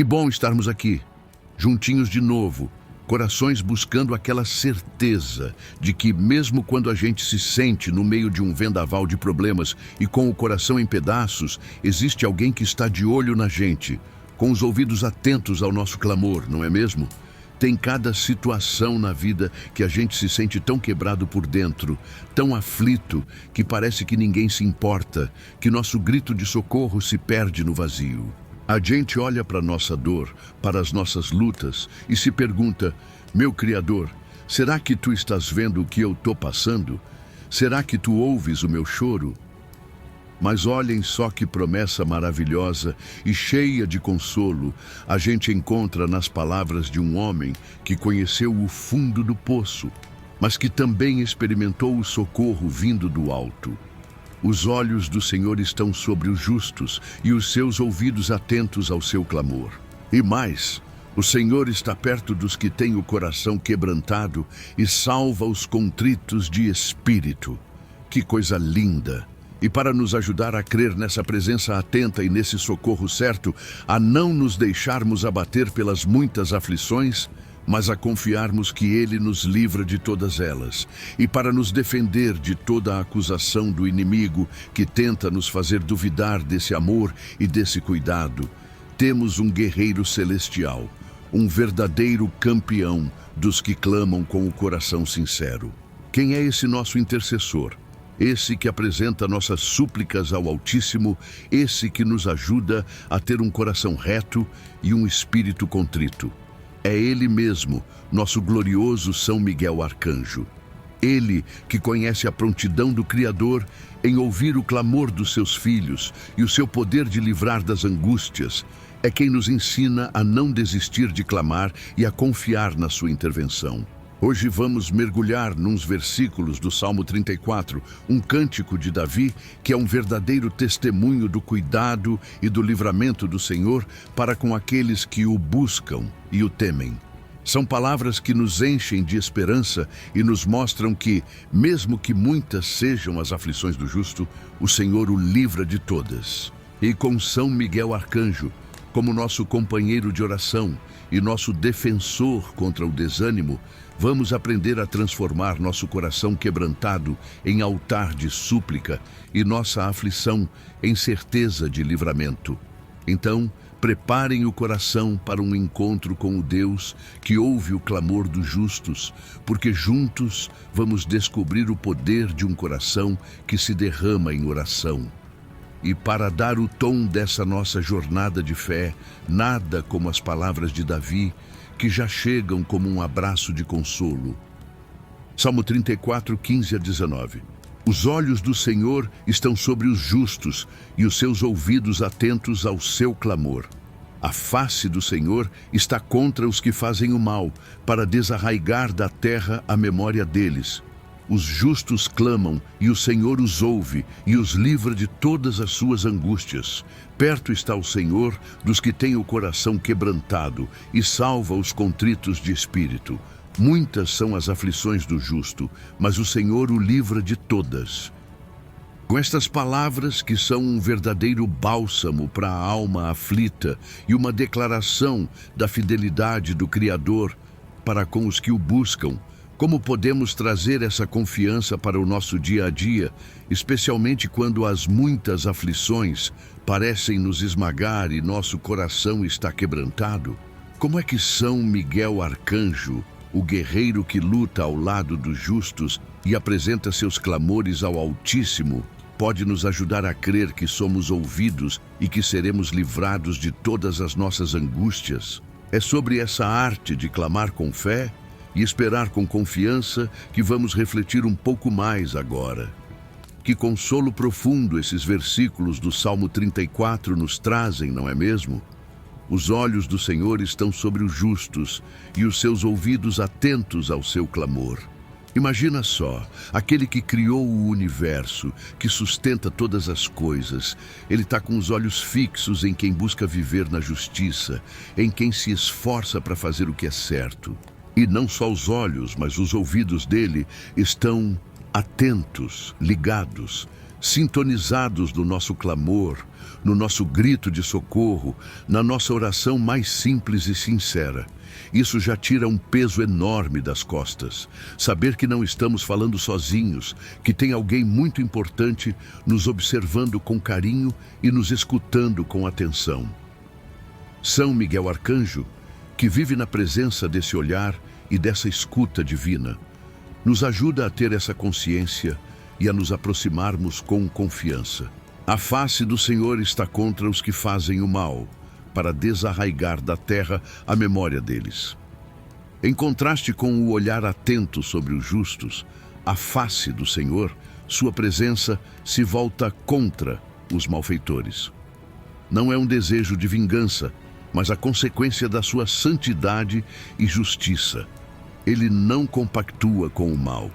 Que bom estarmos aqui, juntinhos de novo, corações buscando aquela certeza de que, mesmo quando a gente se sente no meio de um vendaval de problemas e com o coração em pedaços, existe alguém que está de olho na gente, com os ouvidos atentos ao nosso clamor, não é mesmo? Tem cada situação na vida que a gente se sente tão quebrado por dentro, tão aflito, que parece que ninguém se importa, que nosso grito de socorro se perde no vazio. A gente olha para a nossa dor, para as nossas lutas e se pergunta: meu Criador, será que tu estás vendo o que eu estou passando? Será que tu ouves o meu choro? Mas olhem só que promessa maravilhosa e cheia de consolo a gente encontra nas palavras de um homem que conheceu o fundo do poço, mas que também experimentou o socorro vindo do alto. Os olhos do Senhor estão sobre os justos e os seus ouvidos atentos ao seu clamor. E mais, o Senhor está perto dos que têm o coração quebrantado e salva os contritos de espírito. Que coisa linda! E para nos ajudar a crer nessa presença atenta e nesse socorro certo, a não nos deixarmos abater pelas muitas aflições, mas a confiarmos que Ele nos livra de todas elas, e para nos defender de toda a acusação do inimigo que tenta nos fazer duvidar desse amor e desse cuidado, temos um guerreiro celestial, um verdadeiro campeão dos que clamam com o coração sincero. Quem é esse nosso intercessor? Esse que apresenta nossas súplicas ao Altíssimo, esse que nos ajuda a ter um coração reto e um espírito contrito. É Ele mesmo, nosso glorioso São Miguel Arcanjo. Ele que conhece a prontidão do Criador em ouvir o clamor dos seus filhos e o seu poder de livrar das angústias, é quem nos ensina a não desistir de clamar e a confiar na sua intervenção. Hoje vamos mergulhar nos versículos do Salmo 34, um cântico de Davi que é um verdadeiro testemunho do cuidado e do livramento do Senhor para com aqueles que o buscam e o temem. São palavras que nos enchem de esperança e nos mostram que, mesmo que muitas sejam as aflições do justo, o Senhor o livra de todas. E com São Miguel Arcanjo, como nosso companheiro de oração e nosso defensor contra o desânimo, vamos aprender a transformar nosso coração quebrantado em altar de súplica e nossa aflição em certeza de livramento. Então, preparem o coração para um encontro com o Deus que ouve o clamor dos justos, porque juntos vamos descobrir o poder de um coração que se derrama em oração. E para dar o tom dessa nossa jornada de fé, nada como as palavras de Davi, que já chegam como um abraço de consolo. Salmo 34, 15 a 19. Os olhos do Senhor estão sobre os justos e os seus ouvidos atentos ao seu clamor. A face do Senhor está contra os que fazem o mal, para desarraigar da terra a memória deles. Os justos clamam e o Senhor os ouve e os livra de todas as suas angústias. Perto está o Senhor dos que têm o coração quebrantado e salva os contritos de espírito. Muitas são as aflições do justo, mas o Senhor o livra de todas. Com estas palavras, que são um verdadeiro bálsamo para a alma aflita e uma declaração da fidelidade do Criador para com os que o buscam, como podemos trazer essa confiança para o nosso dia a dia, especialmente quando as muitas aflições parecem nos esmagar e nosso coração está quebrantado? Como é que São Miguel Arcanjo, o guerreiro que luta ao lado dos justos e apresenta seus clamores ao Altíssimo, pode nos ajudar a crer que somos ouvidos e que seremos livrados de todas as nossas angústias? É sobre essa arte de clamar com fé e esperar com confiança que vamos refletir um pouco mais agora. Que consolo profundo esses versículos do Salmo 34 nos trazem, não é mesmo? Os olhos do Senhor estão sobre os justos e os seus ouvidos atentos ao seu clamor. Imagina só, aquele que criou o universo, que sustenta todas as coisas. Ele está com os olhos fixos em quem busca viver na justiça, em quem se esforça para fazer o que é certo. E não só os olhos, mas os ouvidos dele estão atentos, ligados, sintonizados no nosso clamor, no nosso grito de socorro, na nossa oração mais simples e sincera. Isso já tira um peso enorme das costas. Saber que não estamos falando sozinhos, que tem alguém muito importante nos observando com carinho e nos escutando com atenção. São Miguel Arcanjo, que vive na presença desse olhar e dessa escuta divina, nos ajuda a ter essa consciência e a nos aproximarmos com confiança. A face do Senhor está contra os que fazem o mal, para desarraigar da terra a memória deles. Em contraste com o olhar atento sobre os justos, a face do Senhor, sua presença se volta contra os malfeitores. Não é um desejo de vingança, mas a consequência da sua santidade e justiça. Ele não compactua com o mal,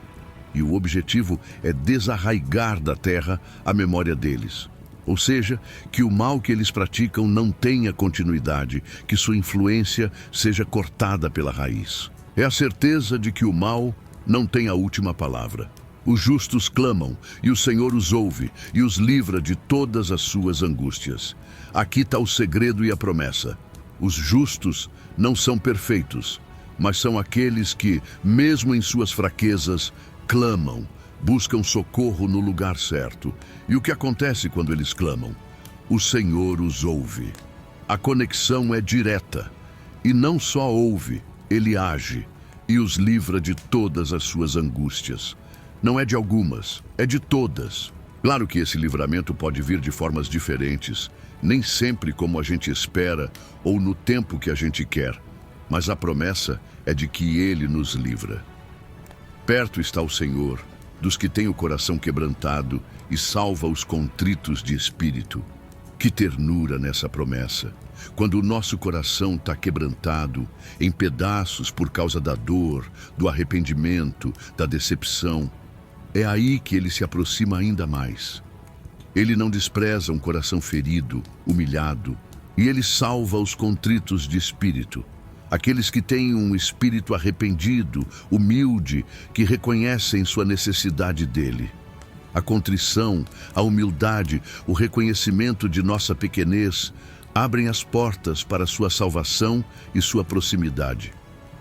e o objetivo é desarraigar da terra a memória deles. Ou seja, que o mal que eles praticam não tenha continuidade, que sua influência seja cortada pela raiz. É a certeza de que o mal não tem a última palavra. Os justos clamam, e o Senhor os ouve, e os livra de todas as suas angústias. Aqui está o segredo e a promessa. Os justos não são perfeitos, mas são aqueles que, mesmo em suas fraquezas, clamam, buscam socorro no lugar certo. E o que acontece quando eles clamam? O Senhor os ouve. A conexão é direta. E não só ouve, Ele age e os livra de todas as suas angústias. Não é de algumas, é de todas. Claro que esse livramento pode vir de formas diferentes, nem sempre como a gente espera ou no tempo que a gente quer. Mas a promessa é de que Ele nos livra. Perto está o Senhor dos que têm o coração quebrantado e salva os contritos de espírito. Que ternura nessa promessa! Quando o nosso coração está quebrantado, em pedaços por causa da dor, do arrependimento, da decepção, é aí que Ele se aproxima ainda mais. Ele não despreza um coração ferido, humilhado, e Ele salva os contritos de espírito. Aqueles que têm um espírito arrependido, humilde, que reconhecem sua necessidade dele. A contrição, a humildade, o reconhecimento de nossa pequenez abrem as portas para sua salvação e sua proximidade.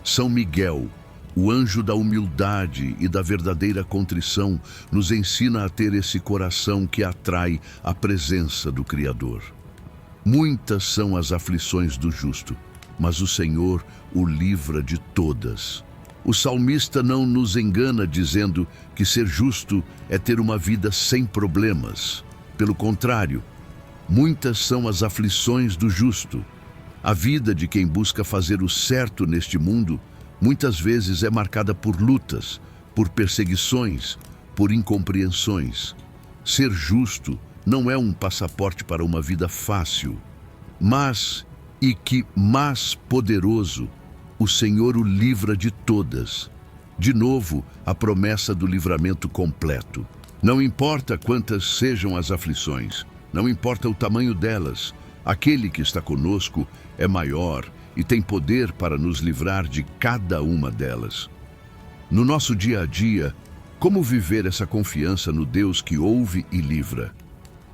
São Miguel, o anjo da humildade e da verdadeira contrição, nos ensina a ter esse coração que atrai a presença do Criador. Muitas são as aflições do justo, mas o Senhor o livra de todas. O salmista não nos engana dizendo que ser justo é ter uma vida sem problemas. Pelo contrário, muitas são as aflições do justo. A vida de quem busca fazer o certo neste mundo muitas vezes é marcada por lutas, por perseguições, por incompreensões. Ser justo não é um passaporte para uma vida fácil, mas poderoso, o Senhor o livra de todas. De novo, a promessa do livramento completo. Não importa quantas sejam as aflições, não importa o tamanho delas, aquele que está conosco é maior e tem poder para nos livrar de cada uma delas. No nosso dia a dia, como viver essa confiança no Deus que ouve e livra?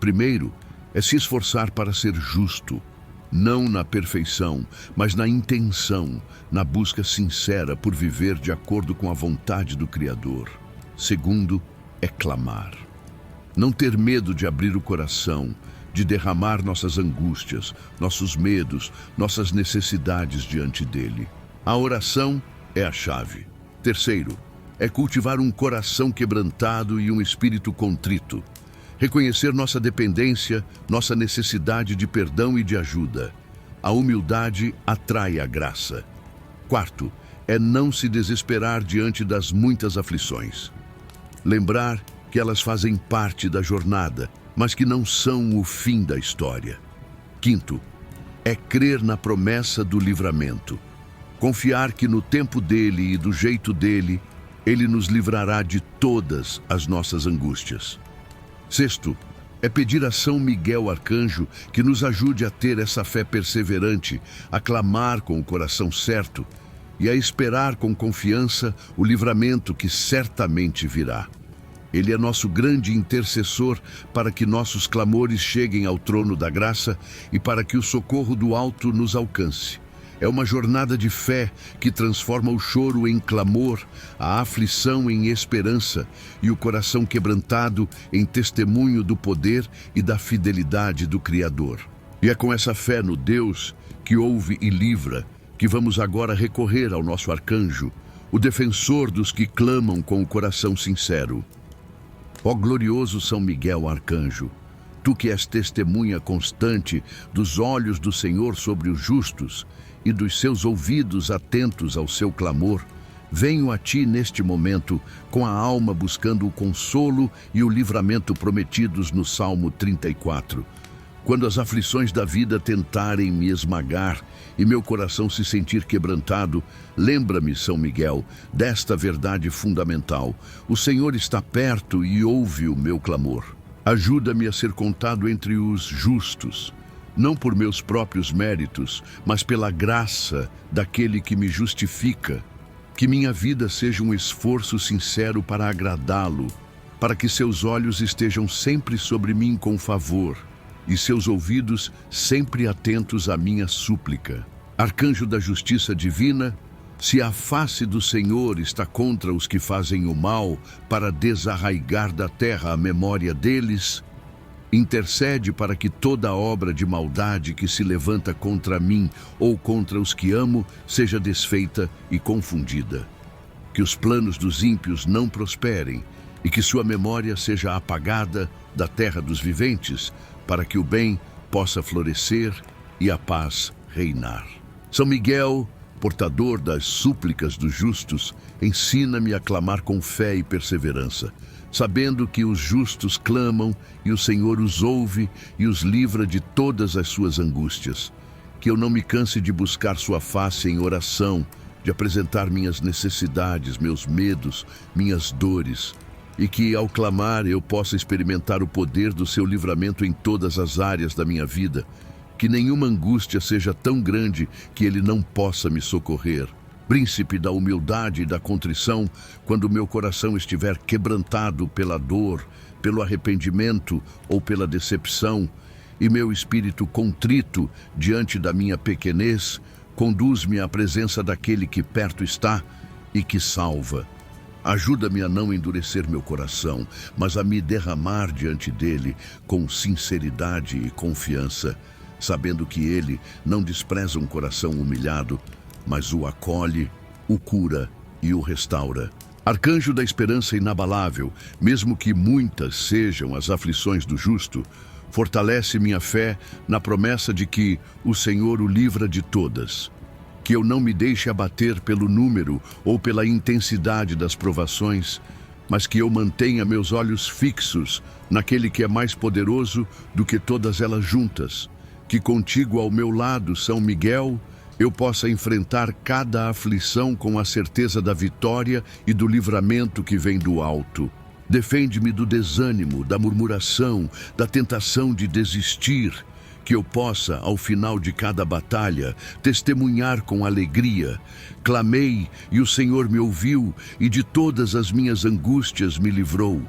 Primeiro, é se esforçar para ser justo. Não na perfeição, mas na intenção, na busca sincera por viver de acordo com a vontade do Criador. Segundo, é clamar. Não ter medo de abrir o coração, de derramar nossas angústias, nossos medos, nossas necessidades diante dele. A oração é a chave. Terceiro, é cultivar um coração quebrantado e um espírito contrito. Reconhecer nossa dependência, nossa necessidade de perdão e de ajuda. A humildade atrai a graça. Quarto, é não se desesperar diante das muitas aflições. Lembrar que elas fazem parte da jornada, mas que não são o fim da história. Quinto, é crer na promessa do livramento. Confiar que no tempo dele e do jeito dele, ele nos livrará de todas as nossas angústias. Sexto, é pedir a São Miguel Arcanjo que nos ajude a ter essa fé perseverante, a clamar com o coração certo e a esperar com confiança o livramento que certamente virá. Ele é nosso grande intercessor para que nossos clamores cheguem ao trono da graça e para que o socorro do alto nos alcance. É uma jornada de fé que transforma o choro em clamor, a aflição em esperança e o coração quebrantado em testemunho do poder e da fidelidade do Criador. E é com essa fé no Deus que ouve e livra que vamos agora recorrer ao nosso arcanjo, o defensor dos que clamam com o coração sincero. Ó glorioso São Miguel Arcanjo, tu que és testemunha constante dos olhos do Senhor sobre os justos e dos seus ouvidos atentos ao seu clamor, venho a ti neste momento com a alma buscando o consolo e o livramento prometidos no Salmo 34. Quando as aflições da vida tentarem me esmagar e meu coração se sentir quebrantado, lembra-me, São Miguel, desta verdade fundamental. O Senhor está perto e ouve o meu clamor. Ajuda-me a ser contado entre os justos, não por meus próprios méritos, mas pela graça daquele que me justifica. Que minha vida seja um esforço sincero para agradá-lo, para que seus olhos estejam sempre sobre mim com favor e seus ouvidos sempre atentos à minha súplica. Arcanjo da justiça divina, se a face do Senhor está contra os que fazem o mal para desarraigar da terra a memória deles, intercede para que toda obra de maldade que se levanta contra mim ou contra os que amo seja desfeita e confundida. Que os planos dos ímpios não prosperem e que sua memória seja apagada da terra dos viventes, para que o bem possa florescer e a paz reinar. São Miguel, portador das súplicas dos justos, ensina-me a clamar com fé e perseverança, sabendo que os justos clamam e o Senhor os ouve e os livra de todas as suas angústias. Que eu não me canse de buscar sua face em oração, de apresentar minhas necessidades, meus medos, minhas dores, e que, ao clamar, eu possa experimentar o poder do seu livramento em todas as áreas da minha vida. Que nenhuma angústia seja tão grande que ele não possa me socorrer. Príncipe da humildade e da contrição, quando meu coração estiver quebrantado pela dor, pelo arrependimento ou pela decepção, e meu espírito contrito diante da minha pequenez, conduz-me à presença daquele que perto está e que salva. Ajuda-me a não endurecer meu coração, mas a me derramar diante dele com sinceridade e confiança, sabendo que ele não despreza um coração humilhado, mas o acolhe, o cura e o restaura. Arcanjo da esperança inabalável, mesmo que muitas sejam as aflições do justo, fortalece minha fé na promessa de que o Senhor o livra de todas. Que eu não me deixe abater pelo número ou pela intensidade das provações, mas que eu mantenha meus olhos fixos naquele que é mais poderoso do que todas elas juntas. Que contigo ao meu lado, São Miguel, eu possa enfrentar cada aflição com a certeza da vitória e do livramento que vem do alto. Defende-me do desânimo, da murmuração, da tentação de desistir. Que eu possa, ao final de cada batalha, testemunhar com alegria. Clamei e o Senhor me ouviu, e de todas as minhas angústias me livrou.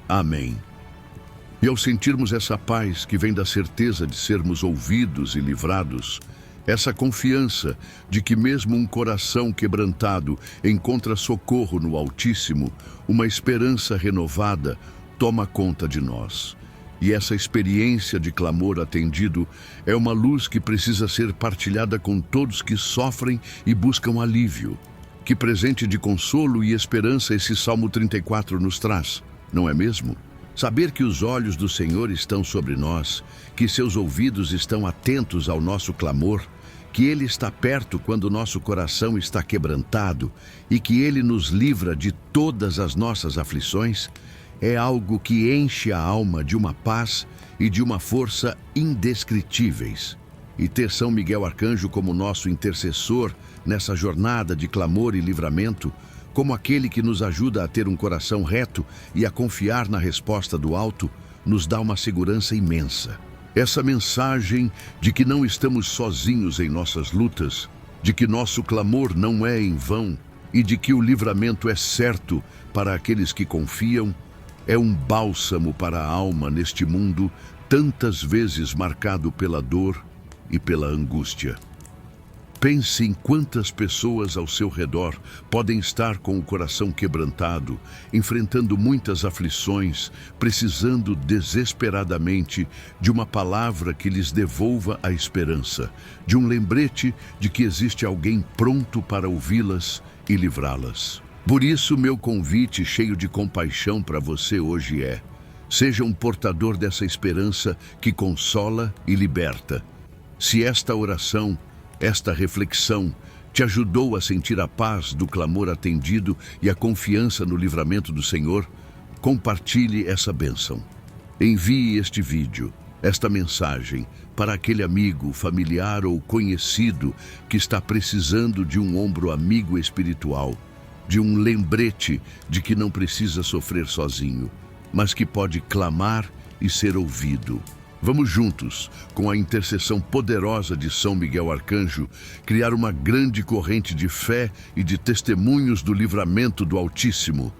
Amém. E ao sentirmos essa paz que vem da certeza de sermos ouvidos e livrados, essa confiança de que mesmo um coração quebrantado encontra socorro no Altíssimo, uma esperança renovada toma conta de nós. E essa experiência de clamor atendido é uma luz que precisa ser partilhada com todos que sofrem e buscam alívio. Que presente de consolo e esperança esse Salmo 34 nos traz, não é mesmo? Saber que os olhos do Senhor estão sobre nós, que seus ouvidos estão atentos ao nosso clamor, que Ele está perto quando nosso coração está quebrantado e que Ele nos livra de todas as nossas aflições, é algo que enche a alma de uma paz e de uma força indescritíveis. E ter São Miguel Arcanjo como nosso intercessor nessa jornada de clamor e livramento, como aquele que nos ajuda a ter um coração reto e a confiar na resposta do alto, nos dá uma segurança imensa. Essa mensagem de que não estamos sozinhos em nossas lutas, de que nosso clamor não é em vão e de que o livramento é certo para aqueles que confiam, É um bálsamo para a alma neste mundo tantas vezes marcado pela dor e pela angústia. Pense em quantas pessoas ao seu redor podem estar com o coração quebrantado, enfrentando muitas aflições, precisando desesperadamente de uma palavra que lhes devolva a esperança, de um lembrete de que existe alguém pronto para ouvi-las e livrá-las. Por isso, meu convite cheio de compaixão para você hoje é: seja um portador dessa esperança que consola e liberta. Se esta oração, esta reflexão te ajudou a sentir a paz do clamor atendido e a confiança no livramento do Senhor, compartilhe essa bênção. Envie este vídeo, esta mensagem, para aquele amigo, familiar ou conhecido que está precisando de um ombro amigo espiritual, de um lembrete de que não precisa sofrer sozinho, mas que pode clamar e ser ouvido. Vamos juntos, com a intercessão poderosa de São Miguel Arcanjo, criar uma grande corrente de fé e de testemunhos do livramento do Altíssimo.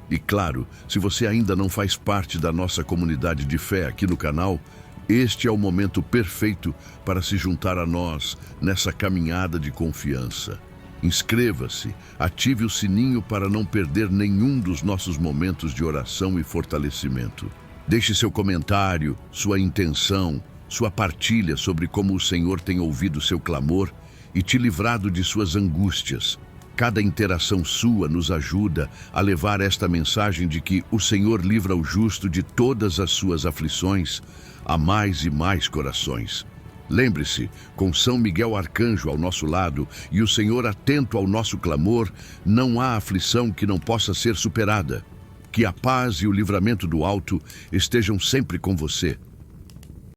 E claro, se você ainda não faz parte da nossa comunidade de fé aqui no canal, este é o momento perfeito para se juntar a nós nessa caminhada de confiança. Inscreva-se, ative o sininho para não perder nenhum dos nossos momentos de oração e fortalecimento. Deixe seu comentário, sua intenção, sua partilha sobre como o Senhor tem ouvido seu clamor e te livrado de suas angústias. Cada interação sua nos ajuda a levar esta mensagem de que o Senhor livra o justo de todas as suas aflições a mais e mais corações. Lembre-se, com São Miguel Arcanjo ao nosso lado e o Senhor atento ao nosso clamor, não há aflição que não possa ser superada. Que a paz e o livramento do alto estejam sempre com você.